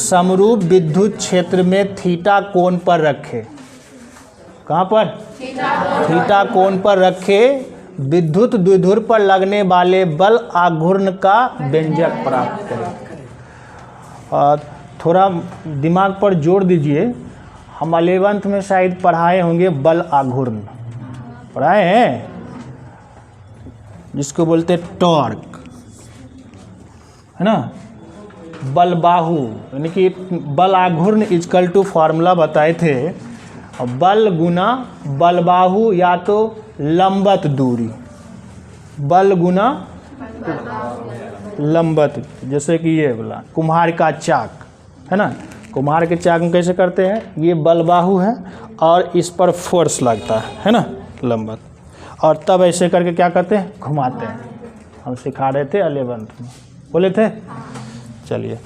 समरूप विद्युत क्षेत्र में थीटा कोण पर रखे। कहाँ पर? थीटा कोण पर रखे विद्युत द्विध्रुव पर लगने वाले बल आघूर्ण का व्यंजक प्राप्त करें। और थोड़ा दिमाग पर जोर दीजिए, हम 11th में शायद पढ़ाए होंगे बल आघूर्ण, पढ़ाए हैं, जिसको बोलते टॉर्क, है ना। बल बाहु यानी कि बल आघूर्ण इजकल टू फॉर्मूला बताए थे, बल गुना बल बाहु या तो लंबत दूरी, बल गुना लंबत, जैसे कि ये बोला कुम्हार का चाक, है ना। कुम्हार के चाक में कैसे करते हैं, ये बल बाहु है और इस पर फोर्स लगता है ना, लंबत, और तब ऐसे करके क्या करते हैं, घुमाते हैं। हम सिखा रहे थे 11th में, बोले थे। चलिए,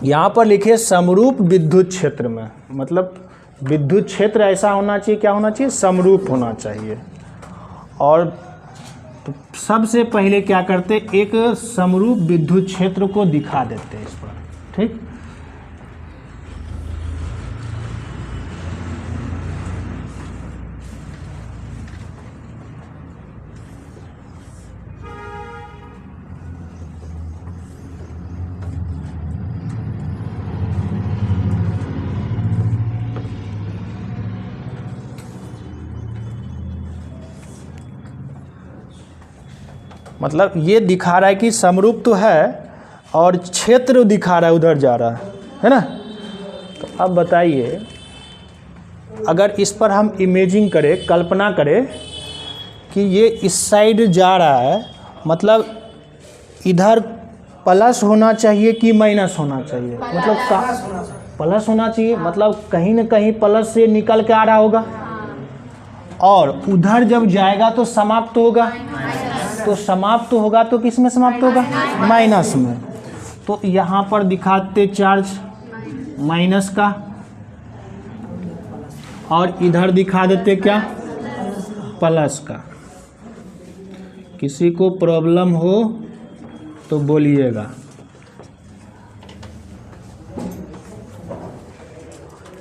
यहाँ पर लिखे समरूप विद्युत क्षेत्र में, मतलब विद्युत क्षेत्र ऐसा होना चाहिए, क्या होना चाहिए, समरूप होना चाहिए। और तो सबसे पहले क्या करते, एक समरूप विद्युत क्षेत्र को दिखा देते हैं इस पर, ठीक। मतलब ये दिखा रहा है कि समरूप तो है और क्षेत्र दिखा रहा है, उधर जा रहा है ना। तो अब बताइए, अगर इस पर हम इमेजिंग करें, कल्पना करें कि ये इस साइड जा रहा है, मतलब इधर प्लस होना चाहिए कि माइनस होना चाहिए, मतलब प्लस होना चाहिए, मतलब कहीं ना कहीं प्लस से निकल के आ रहा होगा, और उधर जब जाएगा तो समाप्त होगा, तो समाप्त होगा तो किस में समाप्त होगा, माइनस में। तो यहाँ पर दिखाते चार्ज माइनस का, और इधर दिखा देते क्या, प्लस का। किसी को प्रॉब्लम हो तो बोलिएगा।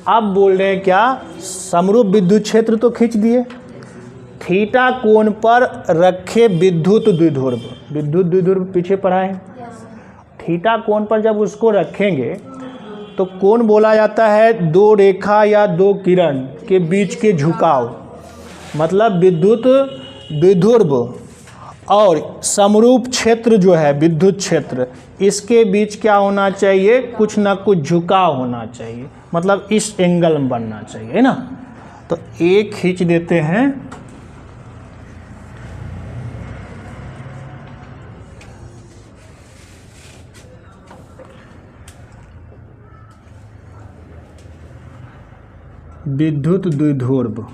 अब बोल रहे हैं क्या, समरूप विद्युत क्षेत्र तो खींच दिए, थीटा कोण पर रखे विद्युत द्विध्रुव, विद्युत द्विध्रुव पीछे पढ़ा है। थीटा कोण पर जब उसको रखेंगे तो कोण बोला जाता है दो रेखा या दो किरण के बीच के झुकाव, मतलब विद्युत द्विध्रुव और समरूप क्षेत्र जो है विद्युत क्षेत्र, इसके बीच क्या होना चाहिए, कुछ ना कुछ झुकाव होना चाहिए, मतलब इस एंगल में बनना चाहिए, है ना। तो एक खींच देते हैं, विद्युत द्विध्रुव,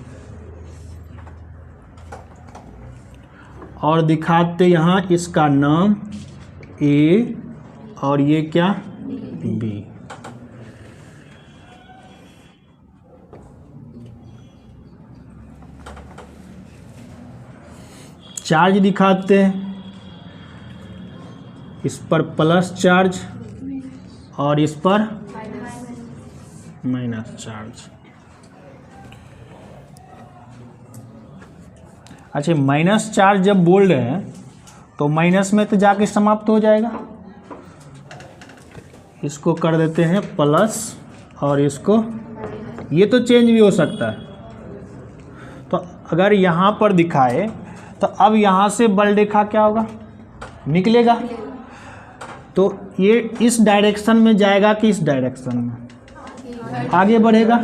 और दिखाते यहाँ इसका नाम ए और ये क्या, बी। चार्ज दिखाते हैं, इस पर प्लस चार्ज और इस पर माइनस चार्ज। अच्छा, माइनस चार्ज जब बोल रहे हैं तो माइनस में तो जाके समाप्त हो जाएगा, इसको कर देते हैं प्लस और इसको, ये तो चेंज भी हो सकता है। तो अगर यहाँ पर दिखाए तो अब यहाँ से बल रेखा क्या होगा, निकलेगा, तो ये इस डायरेक्शन में जाएगा कि इस डायरेक्शन में आगे बढ़ेगा।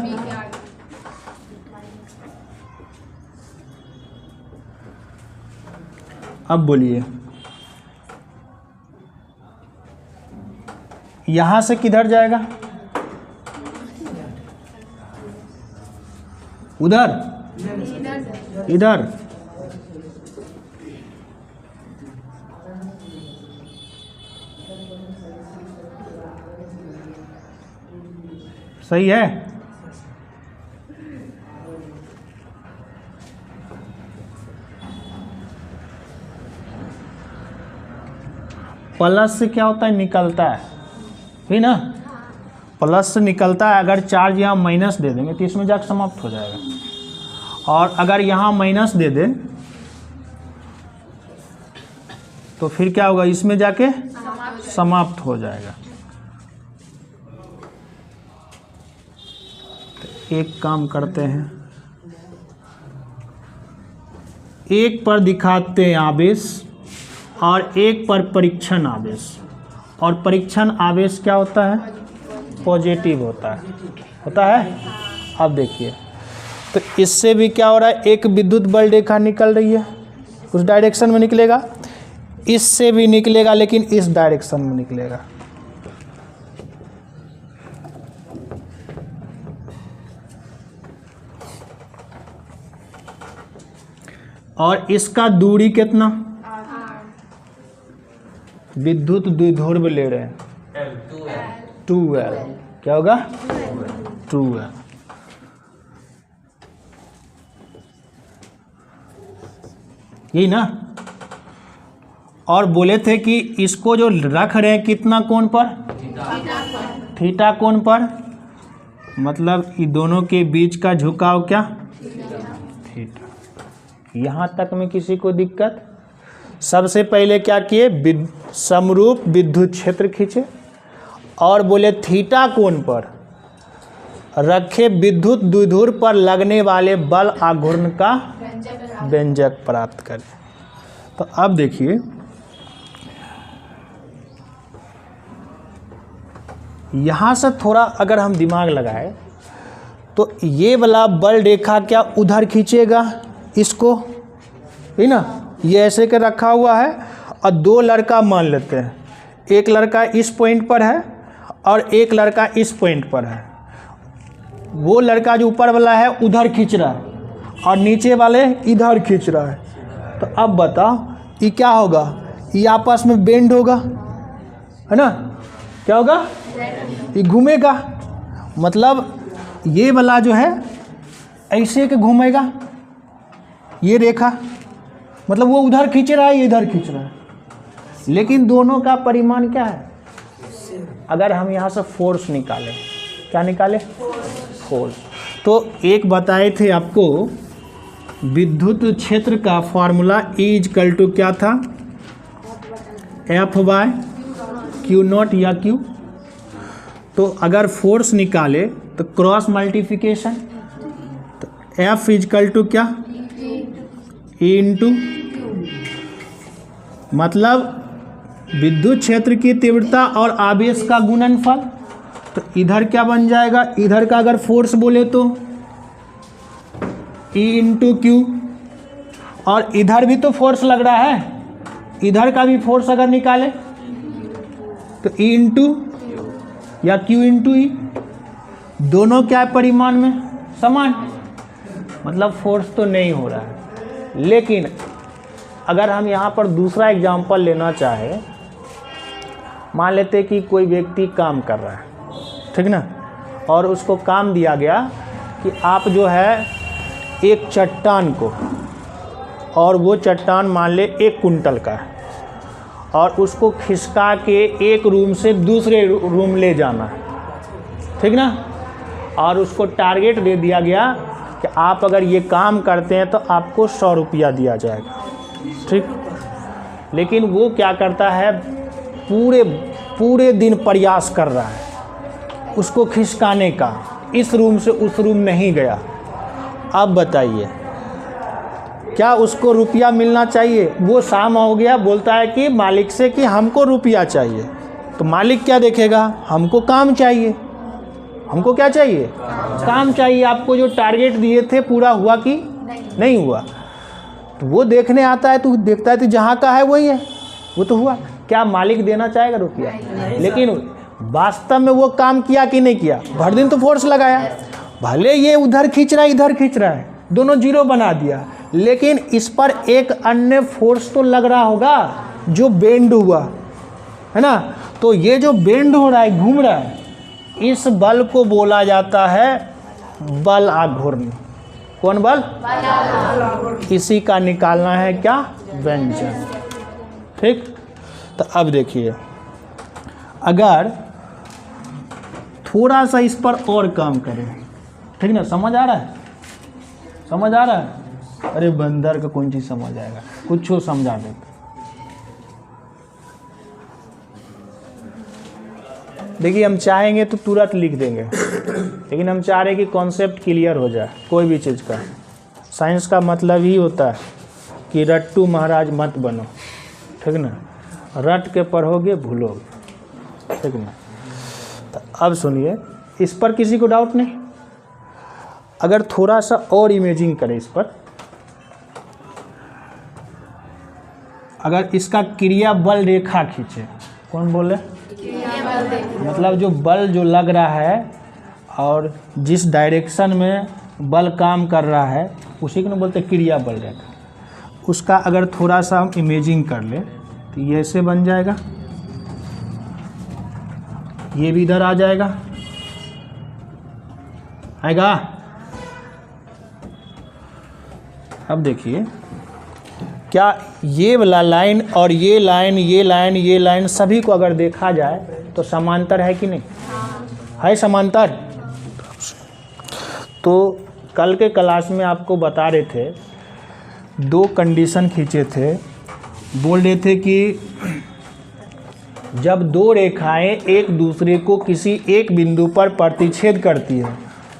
अब बोलिए, यहां से किधर जाएगा, उधर, इधर। सही है। प्लस से क्या होता है, निकलता है, है ना, प्लस से निकलता है, अगर चार्ज यहाँ माइनस दे देंगे तो इसमें जाकर समाप्त हो जाएगा, और अगर यहाँ माइनस दे दें तो फिर क्या होगा, इसमें जाके समाप्त हो जाएगा। तो एक काम करते हैं, एक पर दिखाते हैं आवेश और एक पर परीक्षण आवेश, और परीक्षण आवेश क्या होता है, पॉजिटिव होता है। अब देखिए, तो इससे भी क्या हो रहा है, एक विद्युत बल रेखा निकल रही है, उस डायरेक्शन में निकलेगा, इससे भी निकलेगा लेकिन इस डायरेक्शन में निकलेगा। और इसका दूरी कितना, विद्युत द्विध्रुव ले रहे हैं 2L, क्या होगा 2L। यही ना, और बोले थे कि इसको जो रख रहे हैं कितना कोण पर, थीटा कोण पर, मतलब ये दोनों के बीच का झुकाव क्या, थीटा। यहाँ तक में किसी को दिक्कत? सबसे पहले क्या किए, समरूप विद्युत क्षेत्र खींचे और बोले थीटा कोण पर रखे विद्युत द्विध्रुव पर लगने वाले बल आघूर्ण का व्यंजक प्राप्त करें। तो अब देखिए, यहाँ से थोड़ा अगर हम दिमाग लगाए तो ये वाला बल रेखा क्या उधर खींचेगा इसको, है ना, ये ऐसे के रखा हुआ है, और दो लड़का मान लेते हैं, एक लड़का इस पॉइंट पर है और एक लड़का इस पॉइंट पर है। वो लड़का जो ऊपर वाला है उधर खींच रहा है और नीचे वाले इधर खींच रहा है। तो अब बताओ ये क्या होगा, ये आपस में बेंड होगा, है ना, क्या होगा, ये घूमेगा, मतलब ये वाला जो है ऐसे के घूमेगा, ये रेखा, मतलब वो उधर खींच रहा है, ये इधर खींच रहा है, लेकिन दोनों का परिमाण क्या है। अगर हम यहाँ से फोर्स निकालें, क्या निकालें, फोर्स, तो एक बताए थे आपको विद्युत क्षेत्र का फॉर्मूला E क्या था, F/Q0 या Q। तो अगर फोर्स निकाले तो क्रॉस मल्टीप्लिकेशन, तो F क्या, E इंटू, मतलब विद्युत क्षेत्र की तीव्रता और आवेश का गुणनफल। तो इधर क्या बन जाएगा, इधर का अगर फोर्स बोले तो E इंटू क्यू, और इधर भी तो फोर्स लग रहा है, इधर का भी फोर्स अगर निकाले तो E इंटू या Q इंटू E, दोनों क्या है परिमाण में समान, मतलब फोर्स तो नहीं हो रहा है। लेकिन अगर हम यहाँ पर दूसरा एग्जांपल लेना चाहे, मान लेते कि कोई व्यक्ति काम कर रहा है, ठीक ना, और उसको काम दिया गया कि आप जो है एक चट्टान को, और वो चट्टान मान ले 1 कुंटल का है, और उसको खिसका के एक रूम से दूसरे रूम ले जाना है, ठीक ना, और उसको टारगेट दे दिया गया कि आप अगर ये काम करते हैं तो आपको 100 रुपया दिया जाएगा, ठीक। लेकिन वो क्या करता है, पूरे दिन प्रयास कर रहा है उसको खिसकाने का, इस रूम से उस रूम नहीं गया। अब बताइए क्या उसको रुपया मिलना चाहिए? वो शाम हो गया, बोलता है कि मालिक से कि हमको रुपया चाहिए, तो मालिक क्या देखेगा, हमको काम चाहिए, हमको क्या चाहिए, काम चाहिए। आपको जो टारगेट दिए थे पूरा हुआ कि नहीं हुआ, तो वो देखने आता है, तो देखता है तो जहाँ का है वही है, वो तो हुआ। क्या मालिक देना चाहेगा रुपया? लेकिन वास्तव में वो काम किया कि नहीं किया? भर दिन तो फोर्स लगाया, भले ये उधर खींच रहा है इधर खींच रहा है, दोनों जीरो बना दिया, लेकिन इस पर एक अन्य फोर्स तो लग रहा होगा जो बेंड हुआ है ना। तो ये जो बेंड हो रहा है, घूम रहा है, इस बल को बोला जाता है बल आघूर्ण। कौन बल? इसी का निकालना है क्या, व्यंजक। ठीक, तो अब देखिए, अगर थोड़ा सा इस पर और काम करें, ठीक ना? समझ आ रहा है? समझ आ रहा है? अरे बंदर का कौन चीज़ समझ आएगा, कुछ हो समझा देते। देखिए हम चाहेंगे तो तुरंत लिख देंगे, लेकिन हम चाह रहे हैं कि कॉन्सेप्ट क्लियर हो जाए कोई भी चीज़ का। साइंस का मतलब ही होता है कि रट्टू महाराज मत बनो, ठीक ना? रट के पढ़ोगे भूलोगे, ठीक ना? तो अब सुनिए, इस पर किसी को डाउट नहीं? अगर थोड़ा सा और इमेजिंग करें इस पर, अगर इसका क्रिया बल रेखा खींचे, कौन बोले? मतलब जो बल जो लग रहा है और जिस डायरेक्शन में बल काम कर रहा है उसी को बोलते क्रिया बल रेखा। उसका अगर थोड़ा सा हम इमेजिंग कर ले तो ये ऐसे बन जाएगा, ये भी इधर आ जाएगा, आएगा। अब देखिए, क्या ये वाला लाइन और ये लाइन, ये लाइन, ये लाइन सभी को अगर देखा जाए तो समांतर है कि नहीं? है समांतर। तो कल के क्लास में आपको बता रहे थे, दो कंडीशन खींचे थे, बोल रहे थे कि जब दो रेखाएं एक दूसरे को किसी एक बिंदु पर प्रतिच्छेद करती है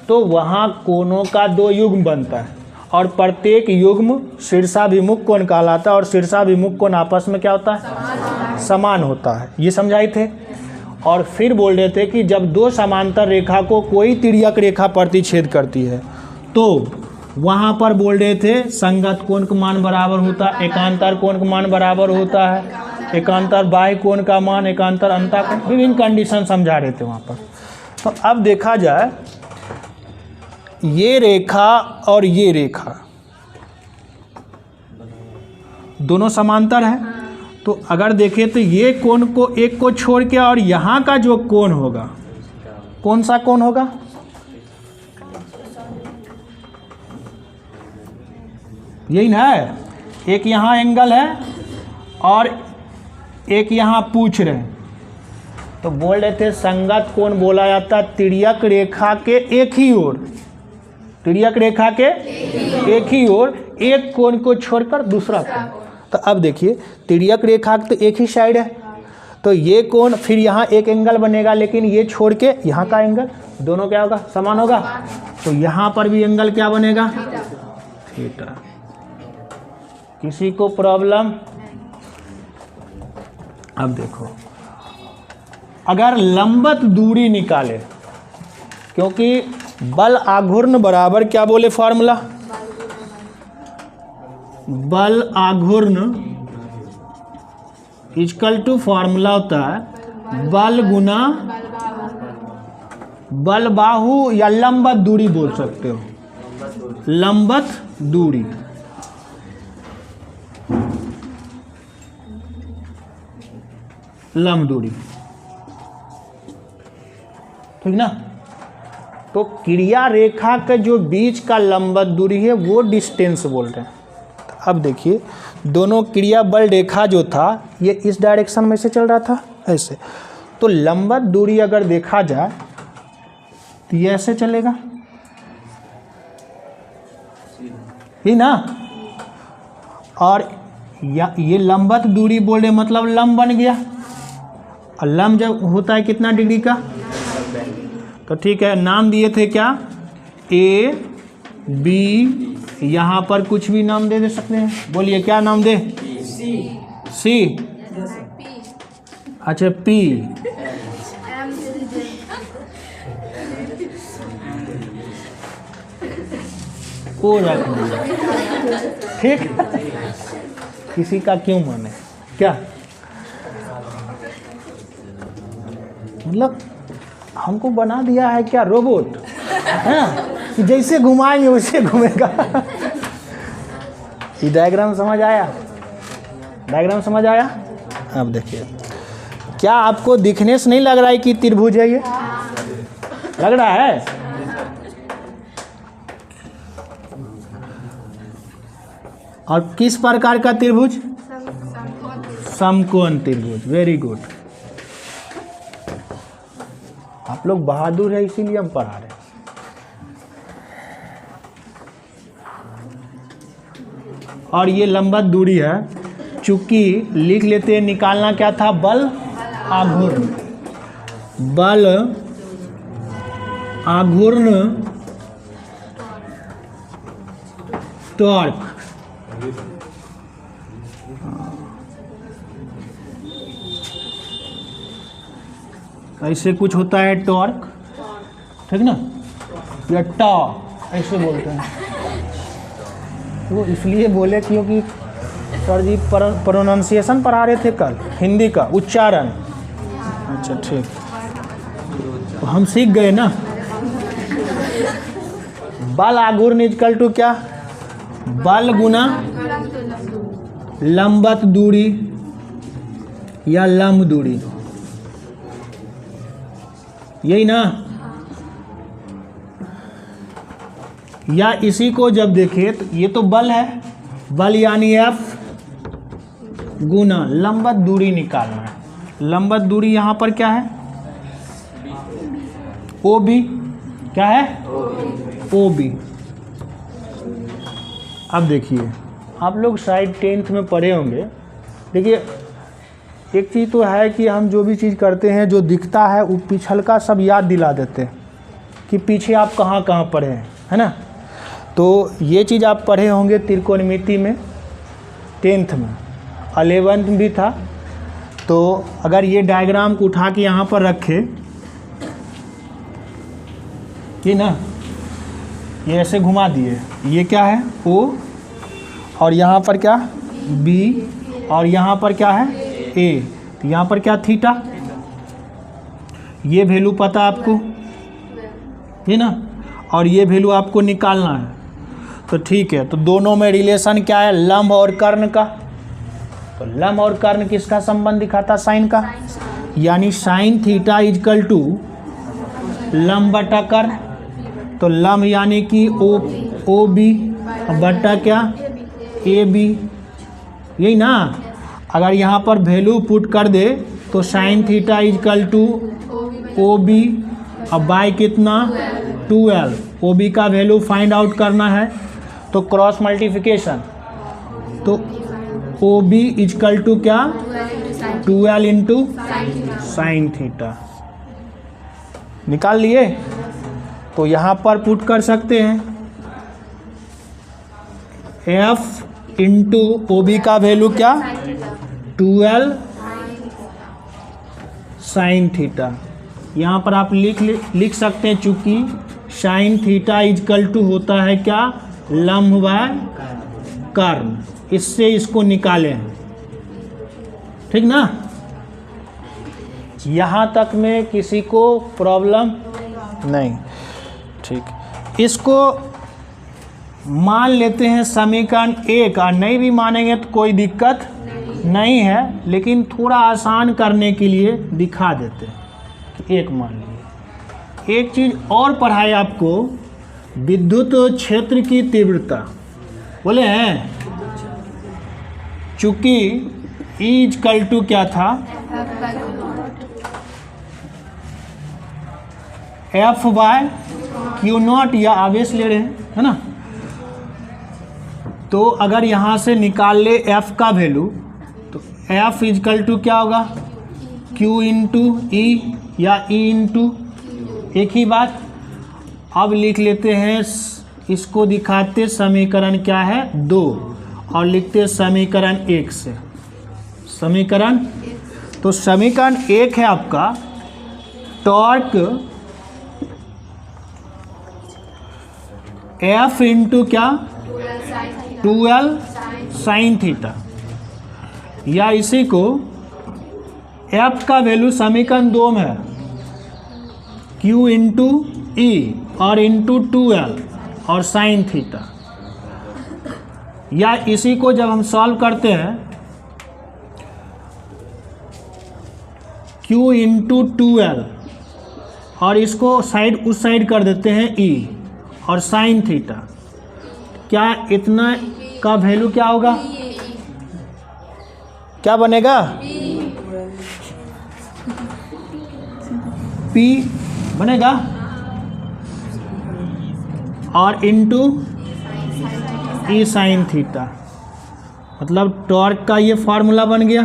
तो वहाँ कोणों का दो युग्म बनता है और प्रत्येक युग्म शीर्षाभिमुख कोण कहलाता है और शीर्षाभिमुख कोण आपस में क्या होता है? समान होता है। ये समझाए थे। और फिर बोल रहे थे कि जब दो समांतर रेखा को कोई तिर्यक रेखा प्रतिच्छेद करती है तो वहाँ पर बोल रहे थे संगत कोण का मान बराबर होता है, एकांतर कोण का मान बराबर होता है, एकांतर बाह्य कोण का मान, एकांतर अंतः कोण, विभिन्न कंडीशन समझा रहे थे वहाँ पर। तो अब देखा जाए, ये रेखा और ये रेखा दोनों समांतर है, तो अगर देखें तो ये कोण को एक को छोड़ के और यहाँ का जो कोण होगा, कौन सा कोण होगा? यही ना है, एक यहाँ एंगल है और एक यहाँ पूछ रहे हैं, तो बोल रहे थे संगत कोण बोला जाता है तिर्यक रेखा के एक ही ओर, तिर्यक रेखा के एक ही ओर एक कोण को छोड़कर दूसरा कोण। तो अब देखिए, तिर्यक रेखा तो एक ही साइड है, तो ये कोण फिर यहाँ एक एंगल बनेगा, लेकिन ये छोड़ के यहाँ का एंगल दोनों क्या होगा? समान होगा। तो यहाँ पर भी एंगल क्या बनेगा? थीटा। किसी को प्रॉब्लम? अब देखो, अगर लंबवत दूरी निकाले, क्योंकि बल आघूर्ण बराबर क्या बोले फॉर्मूला? बल आघूर्ण इक्वल टू फॉर्मूला होता है बल गुना बल बाहु, या लंबवत दूरी बोल सकते हो, लंबवत दूरी। लंब दूरी, ठीक ना? तो क्रिया रेखा के जो बीच का लंबवत दूरी है वो डिस्टेंस बोल रहे हैं। तो अब देखिए, दोनों क्रिया बल रेखा जो था ये इस डायरेक्शन में से चल रहा था ऐसे, तो लंबवत दूरी अगर देखा जाए तो ये ऐसे चलेगा, ही ना? और ये लंबवत दूरी बोल रहे मतलब लंब बन गया, और लंब जब होता है कितना डिग्री का? तो ठीक है, नाम दिए थे क्या? ए बी, यहाँ पर कुछ भी नाम दे सकते हैं, बोलिए क्या नाम दे? सी, अच्छा पी, ओ रख दीजिए, ठीक? किसी का क्यों माने क्या? मतलब हमको बना दिया है क्या रोबोट, है ना, कि जैसे घुमाएंगे वैसे घूमेगा। ये डायग्राम समझ आया? डायग्राम समझ आया? अब देखिए, क्या आपको दिखने से नहीं लग रहा है कि त्रिभुज है? ये लग रहा है? और किस प्रकार का त्रिभुज? समकोण त्रिभुज। Very good. आप लोग बहादुर है इसीलिए हम पढ़ा रहे हैं। और ये लंबवत दूरी है, चूंकि लिख लेते हैं, निकालना क्या था, बल आघूर्ण, बल आघूर्ण टॉर्क। ऐसे कुछ होता है टॉर्क, ठीक ना, या टा ऐसे बोलते हैं। वो इसलिए बोले क्योंकि सर जी प्रोनाउंसिएशन पढ़ा रहे थे कल, हिंदी का उच्चारण। अच्छा ठीक, तो हम सीख गए ना। बल आघूर्ण इक्वल टू क्या, बल गुना लंबवत दूरी या लंब दूरी, यही ना। या इसी को जब देखें तो ये तो बल है, बल यानी F गुना लंबवत दूरी निकालना है। लंबवत दूरी यहाँ पर क्या है, OB, क्या है, OB। अब देखिए, आप लोग शायद 10th में पढ़े होंगे। देखिए एक चीज़ तो है कि हम जो भी चीज़ करते हैं, जो दिखता है वो पिछल का सब याद दिला देते हैं कि पीछे आप कहाँ कहाँ पढ़े हैं, है ना। तो ये चीज़ आप पढ़े होंगे त्रिकोणमिति में 10th में, 11th भी था। तो अगर ये डायग्राम को उठा के यहाँ पर रखे कि ना, ये ऐसे घुमा दिए, ये क्या है O, और यहाँ पर क्या B, और यहाँ पर क्या है A, तो यहाँ पर क्या थीटा, ये वैल्यू पता आपको है ना, और ये वैल्यू आपको निकालना है। तो ठीक है, तो दोनों में रिलेशन क्या है, लंब और कर्ण का। तो लंब और कर्ण किसका संबंध दिखाता, साइन का, यानी साइन थीटा इजकल टू लंब बटा कर्ण। तो लंब यानी कि ओ बी बटा क्या, ए बी, यही ना। अगर यहाँ पर वैल्यू पुट कर दे तो sine theta equal to O B, अब बाय कितना 2l, ओ बी का वैल्यू फाइंड आउट करना है तो क्रॉस मल्टीप्लिकेशन, तो ओ बी इजकल टू क्या 2l इंटू साइन थीटा। निकाल लिए, तो यहाँ पर पुट कर सकते हैं f इंटू ओ बी का वैल्यू क्या 2l साइन थीटा। यहाँ पर आप लिख सकते हैं, चूंकि साइन थीटा इजकल टू होता है क्या, लंब बाय कर्ण, इससे इसको निकाले हैं, ठीक ना। यहाँ तक में किसी को प्रॉब्लम नहीं, ठीक। इसको मान लेते हैं समीकरण 1, और नहीं भी मानेंगे तो कोई दिक्कत नहीं है, लेकिन थोड़ा आसान करने के लिए दिखा देते हैं कि 1 मान लीजिए। एक चीज़ और पढ़ाए आपको, विद्युत क्षेत्र की तीव्रता बोले हैं, चूंकि E इजकल टू क्या था, F बाय क्यू नॉट, या आवेश ले रहे हैं, है ना। तो अगर यहाँ से निकाल ले F का वैल्यू, तो F इजकल टू क्या होगा, Q इंटू ई या E इंटू, एक ही बात। अब लिख लेते हैं, इसको दिखाते समीकरण क्या है 2, और लिखते समीकरण 1 से समीकरण। तो समीकरण 1 है आपका टॉर्क F इंटू क्या 2l साइन थीटा, या इसी को F का वैल्यू समीकरण 2 में है Q इंटू ई और इंटू 2l और साइन थीटा, या इसी को जब हम सॉल्व करते हैं Q इंटू 2l और इसको साइड उस साइड कर देते हैं E और साइन थीटा, क्या इतना का वैल्यू क्या होगा, क्या बनेगा P बनेगा, और इंटू ई साइन थीटा, मतलब टॉर्क का ये फार्मूला बन गया।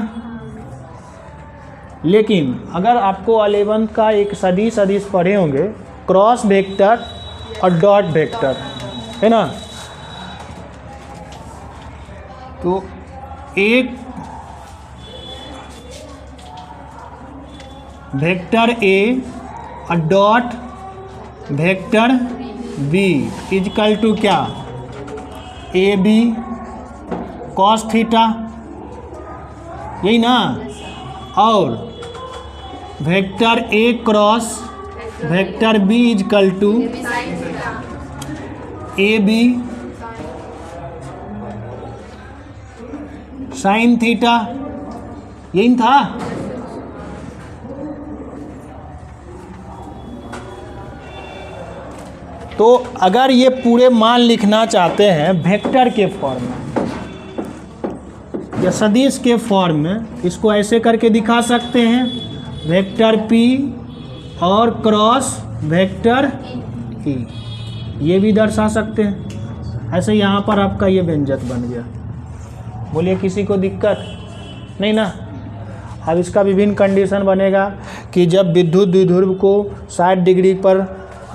लेकिन अगर आपको 11th का एक सदिश पढ़े होंगे, क्रॉस वेक्टर और डॉट वेक्टर, है ना, तो एक वेक्टर ए और dot vector B equal to क्या, ए बी कॉस थीटा, यही ना, और vector A cross vector B equal to A B sine theta, यही था। तो अगर ये पूरे मान लिखना चाहते हैं वेक्टर के फॉर्म में या सदिश के फॉर्म में, इसको ऐसे करके दिखा सकते हैं, वेक्टर p और क्रॉस वेक्टर e, ये भी दर्शा सकते हैं। ऐसे यहाँ पर आपका ये व्यंजक बन गया। बोलिए किसी को दिक्कत नहीं ना। अब इसका विभिन्न कंडीशन बनेगा कि जब विद्युत द्विध्रुव को 60 डिग्री पर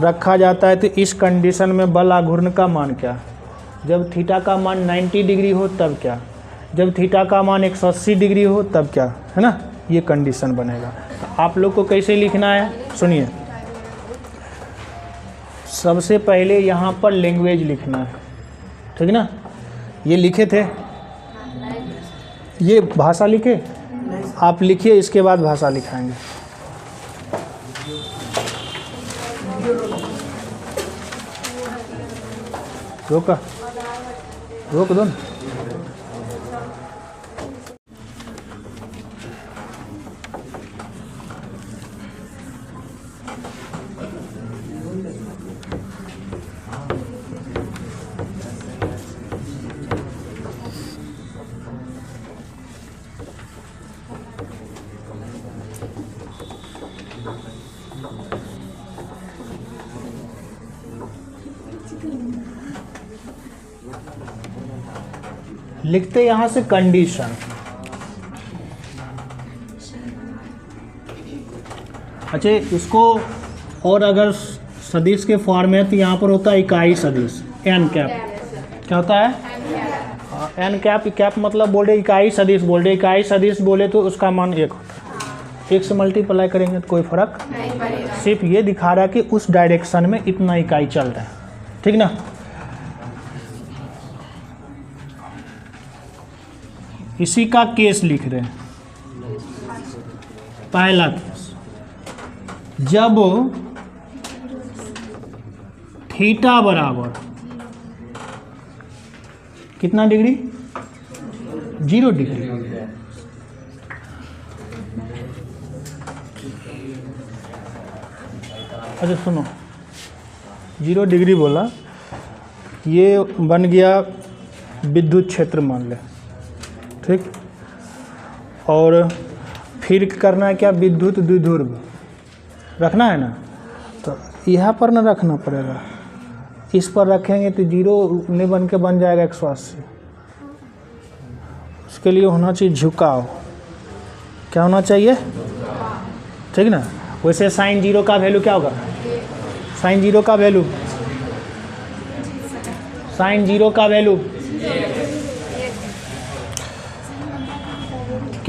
रखा जाता है तो इस कंडीशन में बल आघूर्ण का मान क्या, जब थीटा का मान 90 डिग्री हो तब क्या, जब थीटा का मान 180 डिग्री हो तब क्या, है ना, ये कंडीशन बनेगा। तो आप लोग को कैसे लिखना है सुनिए। सबसे पहले यहाँ पर लैंग्वेज लिखना है, ठीक ना, ये लिखे थे, ये भाषा लिखे, आप लिखिए, इसके बाद भाषा लिखाएंगे। रोक दो। लिखते यहाँ से कंडीशन, अच्छा इसको, और अगर सदिश के फॉर्म में तो यहाँ पर होता है इकाई सदिश एन कैप, क्या होता है एन कैप, कैप मतलब बोल रहे इकाई सदिश, बोल रहे इकाई सदिश बोले तो उसका मान 1 होता है। 1 से मल्टीप्लाई करेंगे तो कोई फर्क नहीं पड़ेगा, सिर्फ ये दिखा रहा है कि उस डायरेक्शन में इतना इकाई चल रहा है, ठीक ना। इसी का केस लिख रहे हैं, पहला केस, जब थीटा बराबर कितना डिग्री, 0 डिग्री, अच्छा सुनो, 0 डिग्री बोला, ये बन गया विद्युत क्षेत्र मान ले, ठीक। और फिर करना है क्या, विद्युत द्विध्रुव रखना है ना, तो यहाँ पर ना रखना पड़ेगा, इस पर रखेंगे तो 0 नहीं बन के बन जाएगा 180। उसके लिए होना चाहिए झुकाव, क्या होना चाहिए, ठीक ना। वैसे साइन 0 का वैल्यू क्या होगा, साइन 0 का वैल्यू, साइन 0 का वैल्यू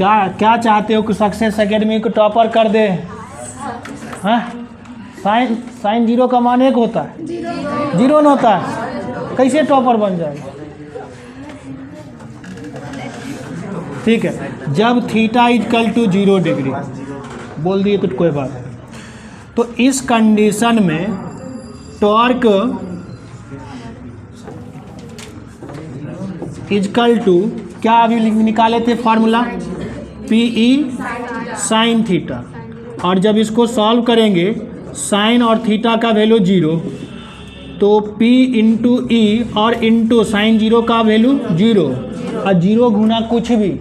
क्या चाहते हो कि सक्सेस एकेडमी को टॉपर कर दे, हैं? साइन 0 का मान 1 होता है, 0 ना होता है, कैसे टॉपर बन जाएगा, ठीक है। जब थीटा इजकल टू 0 डिग्री बोल दिए तो कोई बात नहीं। तो इस कंडीशन में टॉर्क इजकल टू क्या अभी निकाले थे फार्मूला, PE साइन थीटा, और जब इसको सॉल्व करेंगे साइन और थीटा का वैल्यू 0, तो P इंटू ई और इंटू साइन 0 का वैल्यू 0, और 0 गुना कुछ भी,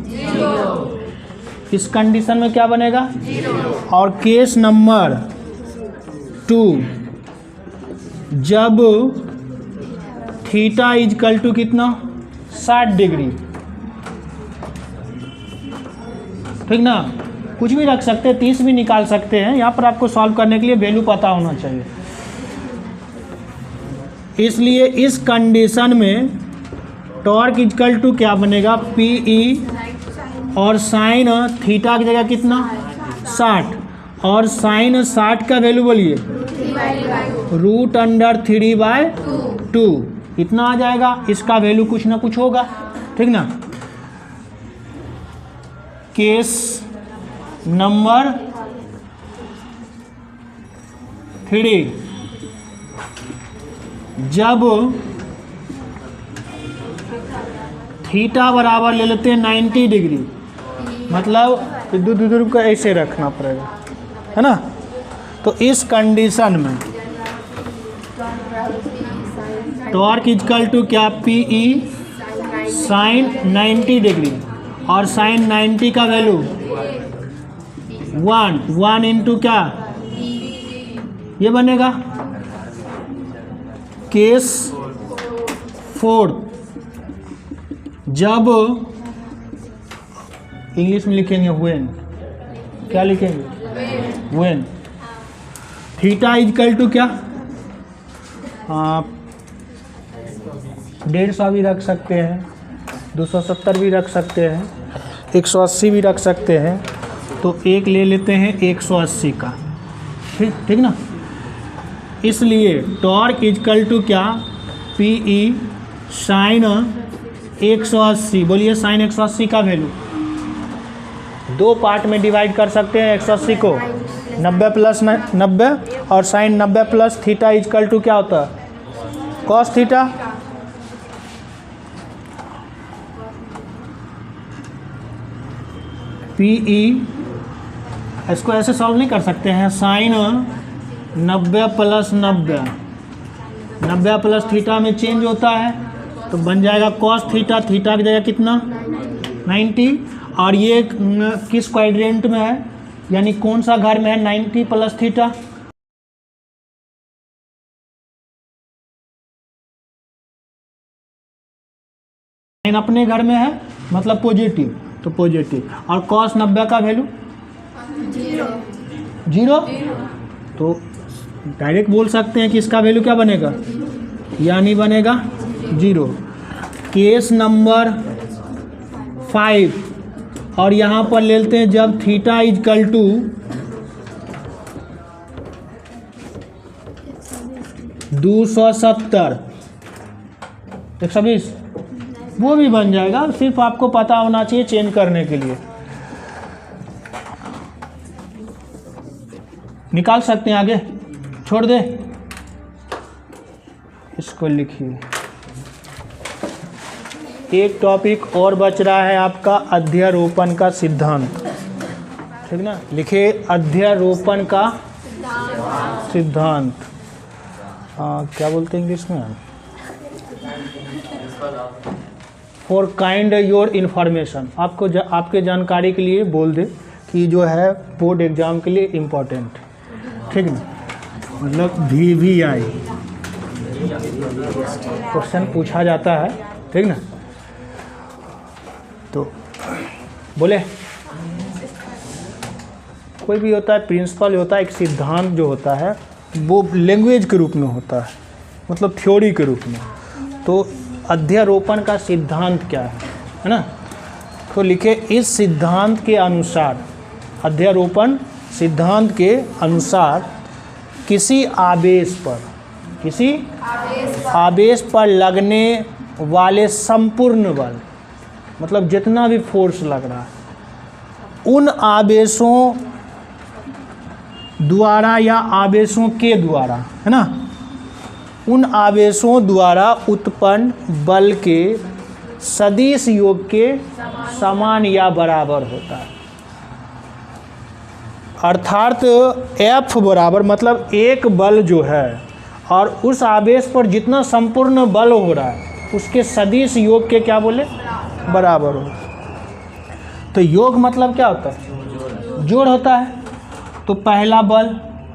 इस कंडीशन में क्या बनेगा, और केस नंबर 2 जब थीटा इजकल टू कितना 60 डिग्री, ठीक ना। कुछ भी रख सकते हैं, 30 भी निकाल सकते हैं। यहाँ पर आपको सॉल्व करने के लिए वैल्यू पता होना चाहिए। इसलिए इस कंडीशन में टॉर्क इजकल टू क्या बनेगा, पी ई, और साइन थीटा की जगह कितना 60, और साइन 60 का वैल्यू बोलिए √3/2 इतना आ जाएगा। इसका वैल्यू कुछ ना कुछ होगा, ठीक ना। केस नंबर 3, जब थीटा बराबर ले लेते हैं 90 डिग्री, मतलब इधर को ऐसे रखना पड़ेगा, है ना। तो इस कंडीशन में टॉर्क इजकल टू क्या, पी ई साइन 90 डिग्री, और साइन 90 का वैल्यू 1 इंटू क्या ये बनेगा। केस 4, जब इंग्लिश में लिखेंगे व्हेन, क्या लिखेंगे व्हेन थीटा इजकल टू क्या 150 भी रख सकते हैं, 270 भी रख सकते हैं, 180 भी रख सकते हैं। तो एक ले लेते हैं 180 का, ठीक ना। इसलिए टॉर्क इजकल टू क्या, पी ई साइन 180, बोलिए साइन 180 का वैल्यू 2 पार्ट में डिवाइड कर सकते हैं 180 को, 90 प्लस 90, और sine 90 plus theta equal to क्या होता है कॉस थीटा। पी ई इसको ऐसे सॉल्व नहीं कर सकते हैं, साइन 90 प्लस 90, 90 प्लस थीटा में चेंज होता है तो बन जाएगा कॉस थीटा, थीटा की जगह कितना 90, और ये किस क्वाड्रेंट में है, यानी कौन सा घर में है 90 प्लस थीटा, अपने घर में है मतलब पॉजिटिव, तो पॉजिटिव, और कॉस 90 का वैल्यू 0, तो डायरेक्ट बोल सकते हैं कि इसका वैल्यू क्या बनेगा, यानी बनेगा 0। केस नंबर 5, और यहाँ पर ले लेते हैं जब थीटा इजकल टू 270, 120 वो भी बन जाएगा, सिर्फ आपको पता होना चाहिए चेंज करने के लिए। निकाल सकते हैं, आगे छोड़ दे, इसको लिखिए। एक टॉपिक और बच रहा है आपका अध्यारोपण का सिद्धांत, ठीक ना। लिखिए अध्यारोपण का सिद्धांत, क्या बोलते हैं इंग्लिश में, फॉर काइंड योर इन्फॉर्मेशन, आपको आपके जानकारी के लिए बोल दे कि जो है बोर्ड एग्जाम के लिए इम्पोर्टेंट, ठीक ना। मतलब VVI क्वेश्चन पूछा जाता है, ठीक ना। तो बोले कोई भी होता है प्रिंसिपल होता है, एक सिद्धांत जो होता है वो लैंग्वेज के रूप में होता है, मतलब थ्योरी के रूप में। तो अध्यारोपण का सिद्धांत क्या है ना। तो लिखे इस सिद्धांत के अनुसार, अध्यारोपण सिद्धांत के अनुसार किसी आवेश पर लगने वाले संपूर्ण बल, मतलब जितना भी फोर्स लग रहा है, उन आवेशों द्वारा या आवेशों के द्वारा, है ना, उन आवेशों द्वारा उत्पन्न बल के सदिश योग के समान या बराबर होता है। अर्थात F बराबर, मतलब एक बल जो है और उस आवेश पर जितना संपूर्ण बल हो रहा है उसके सदिश योग के क्या बोले, बराबर हो। तो योग मतलब क्या होता है, जोड़ होता है। तो पहला बल,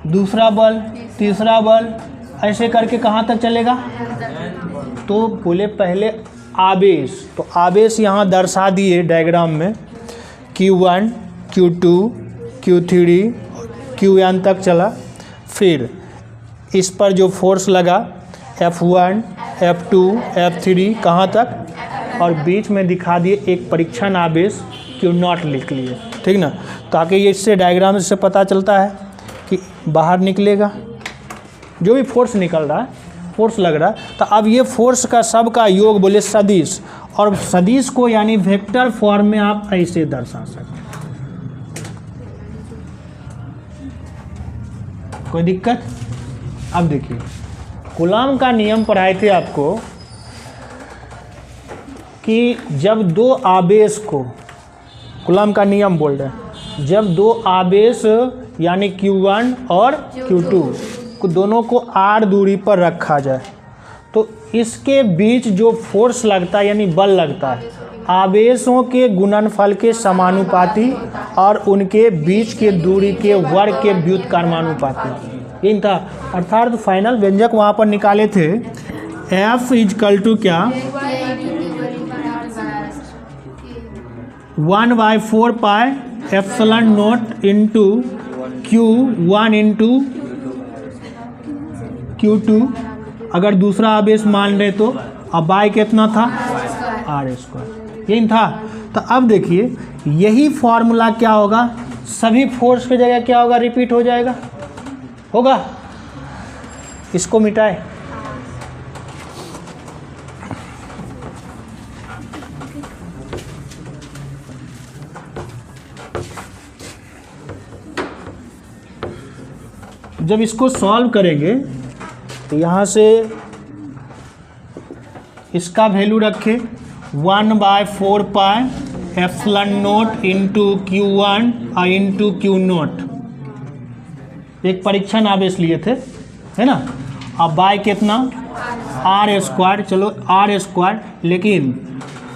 दूसरा बल, तीसरा बल, ऐसे करके कहाँ तक चलेगा? तो बोले पहले आवेश, तो आवेश यहाँ दर्शा दिए डायग्राम में, Q1, Q2, Q3, Qn तक चला। फिर इस पर जो फोर्स लगा F1, F2, F3 कहाँ तक, और बीच में दिखा दिए एक परीक्षण आवेश Q0 लिख लिए, ठीक ना, ताकि ये इससे डायग्राम से पता चलता है कि बाहर निकलेगा जो भी फोर्स निकल रहा है, फोर्स लग रहा है। तो अब ये फोर्स का सब का योग बोले सदिश, और सदिश को यानी वेक्टर फॉर्म में आप ऐसे दर्शा सकते हैं। कोई दिक्कत? अब देखिए, कूलॉम का नियम पढ़ाए थे आपको कि जब दो आवेश को, कूलॉम का नियम बोल रहे हैं, जब दो आवेश यानी Q1 और Q2 को दोनों को r दूरी पर रखा जाए तो इसके बीच जो फोर्स लगता है यानी बल लगता है आवेशों के गुणनफल के समानुपाती और उनके बीच के दूरी के वर्ग के व्युत्क्रमानुपाती। इन था अर्थात फाइनल व्यंजक वहाँ पर निकाले थे, F इजकल टू क्या, 1/4 pi epsilon not into Q1 into Q2, अगर दूसरा आवेश मान रहे तो, अब बाय कितना था, r², यही था। तो अब देखिए यही फॉर्मूला क्या होगा, सभी फोर्स की जगह क्या होगा, रिपीट हो जाएगा, होगा। इसको मिटाए, जब इसको सॉल्व करेंगे तो यहाँ से इसका वैल्यू रखें 1/4 pi epsilon not into Q1 और इंटू Q0, एक परीक्षण आवेश लिए थे, है ना। अब बाय कितना, r², चलो r², लेकिन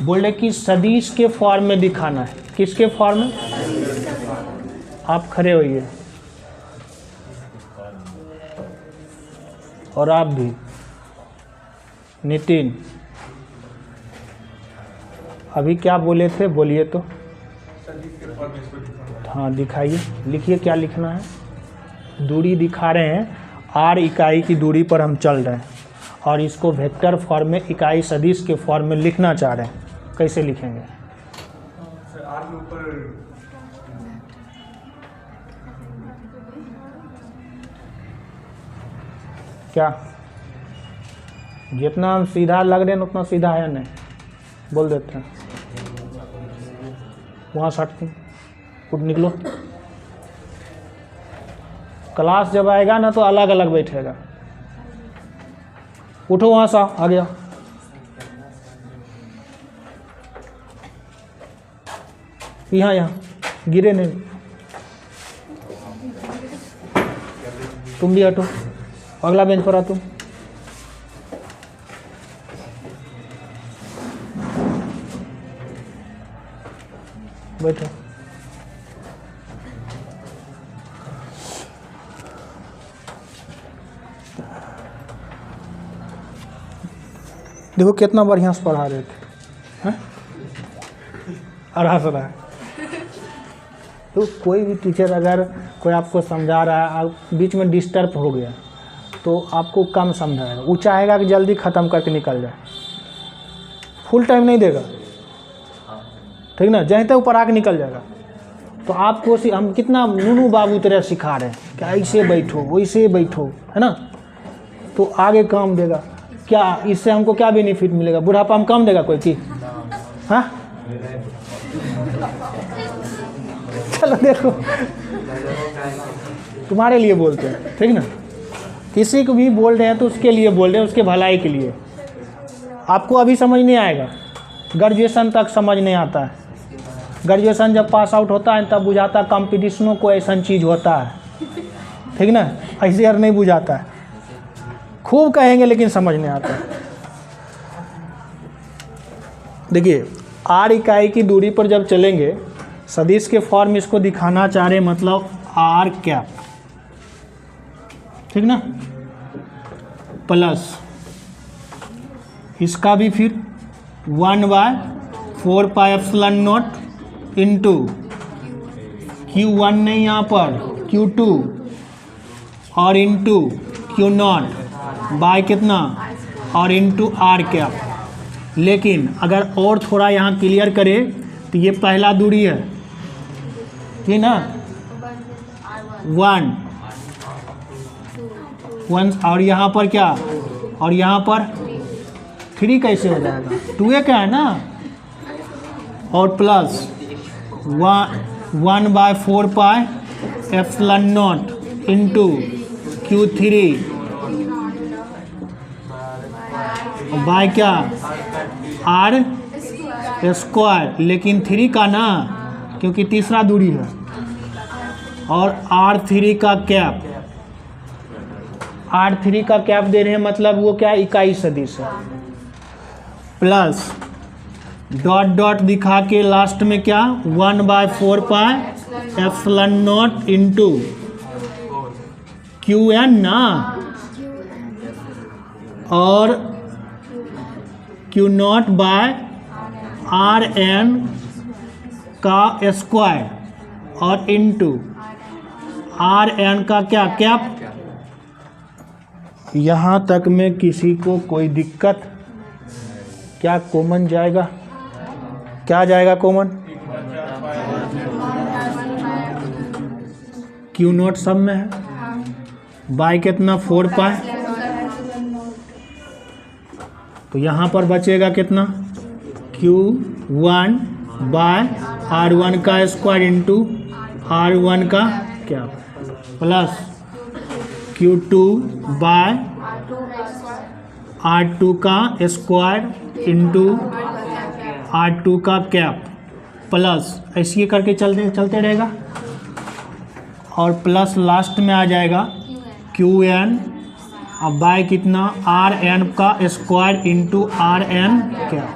बोले कि सदिश के फॉर्म में दिखाना है। किसके फॉर्म में? आप खड़े होइए और आप भी, नितिन, अभी क्या बोले थे, बोलिए तो। हाँ दिखाइए, लिखिए क्या लिखना है। दूरी दिखा रहे हैं, r इकाई की दूरी पर हम चल रहे हैं और इसको वेक्टर फॉर्म में इकाई सदिश के फॉर्म में लिखना चाह रहे हैं। कैसे लिखेंगे? क्या जितना हम सीधा लग रहे हैं उतना सीधा है नहीं, बोल देते हैं। वहाँ से हटते, उठ निकलो। क्लास जब आएगा ना तो अलग अलग बैठेगा। उठो वहाँ से, आ गया। यहाँ गिरे नहीं, तुम भी हटो, अगला बेंच पर आ तुम। बैठो। देखो कितना बढ़िया से पढ़ा रहे थे, और हंस रहा है। तो कोई भी टीचर अगर कोई आपको समझा रहा है और बीच में डिस्टर्ब हो गया तो आपको कम समझाएगा, वो चाहेगा कि जल्दी ख़त्म करके निकल जाए, फुल टाइम नहीं देगा, ठीक ना, जहीं तक ऊपर आके निकल जाएगा। तो आपको हम कितना नूनू बाबू तरह सिखा रहे हैं कि ऐसे बैठो वैसे बैठो, है ना, तो आगे काम देगा। क्या इससे हमको क्या बेनिफिट मिलेगा? बुढ़ापा में काम देगा कोई की? हाँ चलो देखो, तुम्हारे लिए बोलते हैं, ठीक ना, किसी को भी बोल रहे हैं तो उसके लिए बोल रहे हैं, उसके भलाई के लिए। आपको अभी समझ नहीं आएगा, ग्रेजुएशन तक समझ नहीं आता है। ग्रेजुएशन जब पास आउट होता है तब बुझाता है कंपटीशनों को ऐसा चीज़ होता है, ठीक ना, ऐसे यार नहीं बुझाता है। खूब कहेंगे लेकिन समझ नहीं आता है। देखिए r इकाई की दूरी पर जब चलेंगे, सदिश के फॉर्म इसको दिखाना चाह रहे, मतलब r कैप, ठीक ना, प्लस इसका भी फिर 1/4πε0 इंटू Q1 नहीं यहाँ पर Q2 और इंटू Q0 बाय कितना और इंटू आर कैप। लेकिन अगर और थोड़ा यहाँ क्लियर करें तो ये पहला दूरी है, ठीक ना, 1 और यहाँ पर क्या, और यहाँ पर 3 कैसे हो जाएगा, 2a क्या है ना, और प्लस 1/4πε0 इंटू Q3 बाय क्या आर स्क्वायर, लेकिन 3 का ना क्योंकि तीसरा दूरी है, और R3 का कैप, R3 का कैप दे रहे हैं मतलब वो क्या इकाई सदिश है, प्लस डॉट डॉट दिखा के लास्ट में क्या 1/4πε0 इंटू Qn ना और Q0 बाय Rn का स्क्वायर और इंटू Rn का क्या कैप। यहाँ तक में किसी को कोई दिक्कत, क्या कॉमन जाएगा, क्या जाएगा कॉमन, Q0 सब में है, बाय कितना 4π, तो यहाँ पर बचेगा कितना Q1 बाय R1 का स्क्वायर इंटू R1 का क्या प्लस Q2 बाय R2 का स्क्वायर इंटू R2 का कैप, प्लस ऐसे करके चलते रहेगा, और प्लस लास्ट में आ जाएगा Qn अब बाय कितना Rn का स्क्वायर इंटू Rn कैप।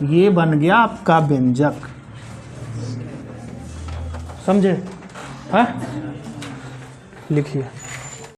ये बन गया आपका व्यंजक, समझे, हाँ लिखिए।